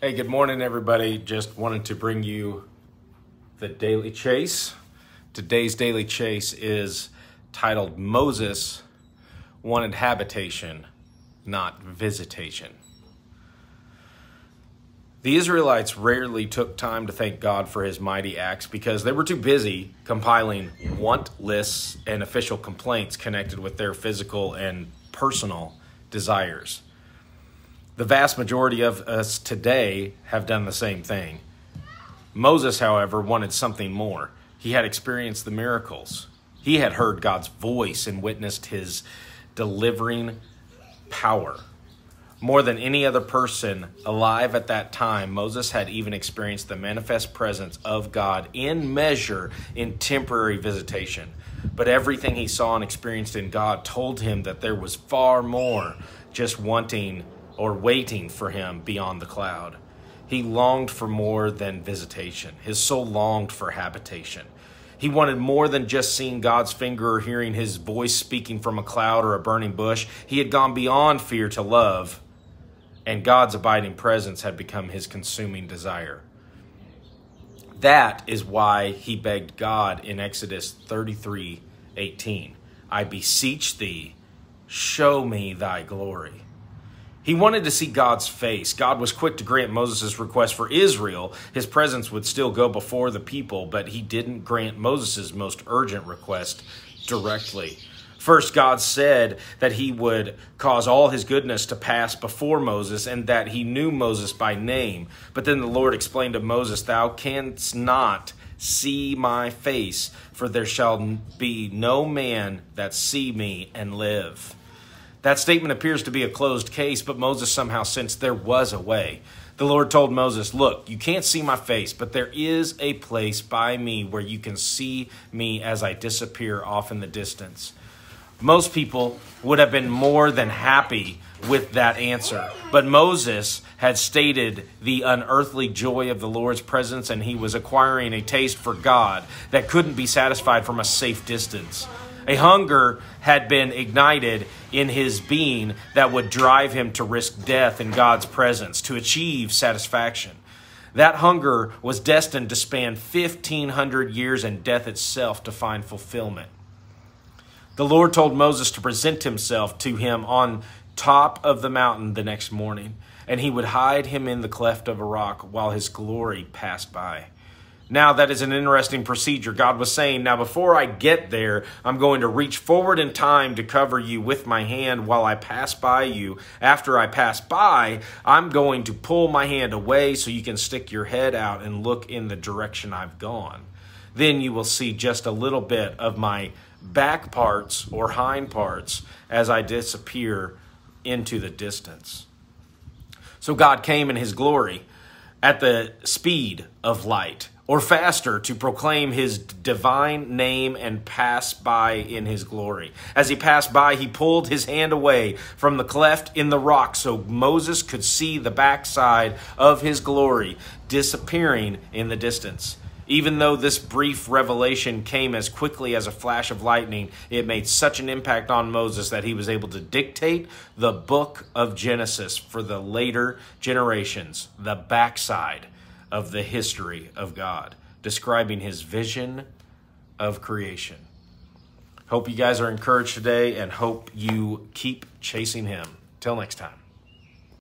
Hey, good morning, everybody. Just wanted to bring you the Daily Chase. Today's Daily Chase is titled Moses Wanted Habitation, Not Visitation. The Israelites rarely took time to thank God for his mighty acts because they were too busy compiling want lists and official complaints connected with their physical and personal desires. The vast majority of us today have done the same thing. Moses, however, wanted something more. He had experienced the miracles. He had heard God's voice and witnessed his delivering power. More than any other person alive at that time, Moses had even experienced the manifest presence of God in measure in temporary visitation. But everything he saw and experienced in God told him that there was far more just wanting or waiting for him beyond the cloud. He longed for more than visitation. His soul longed for habitation. He wanted more than just seeing God's finger or hearing his voice speaking from a cloud or a burning bush. He had gone beyond fear to love, and God's abiding presence had become his consuming desire. That is why he begged God in Exodus 33:18, "I beseech thee, show me thy glory." He wanted to see God's face. God was quick to grant Moses' request for Israel. His presence would still go before the people, but he didn't grant Moses' most urgent request directly. First, God said that he would cause all his goodness to pass before Moses and that he knew Moses by name. But then the Lord explained to Moses, "Thou canst not see my face, for there shall be no man that see me and live." That statement appears to be a closed case, but Moses somehow sensed there was a way. The Lord told Moses, "Look, you can't see my face, but there is a place by me where you can see me as I disappear off in the distance." Most people would have been more than happy with that answer, but Moses had stated the unearthly joy of the Lord's presence, and he was acquiring a taste for God that couldn't be satisfied from a safe distance. A hunger had been ignited in his being that would drive him to risk death in God's presence to achieve satisfaction. That hunger was destined to span 1,500 years and death itself to find fulfillment. The Lord told Moses to present himself to him on top of the mountain the next morning, and he would hide him in the cleft of a rock while his glory passed by. Now, that is an interesting procedure. God was saying, now before I get there, I'm going to reach forward in time to cover you with my hand while I pass by you. After I pass by, I'm going to pull my hand away so you can stick your head out and look in the direction I've gone. Then you will see just a little bit of my back parts or hind parts as I disappear into the distance. So God came in his glory at the speed of light, or faster, to proclaim his divine name and pass by in his glory. As he passed by, he pulled his hand away from the cleft in the rock so Moses could see the backside of his glory disappearing in the distance. Even though this brief revelation came as quickly as a flash of lightning, it made such an impact on Moses that he was able to dictate the book of Genesis for the later generations, the backside of the history of God, describing his vision of creation. Hope you guys are encouraged today and hope you keep chasing him. Till next time.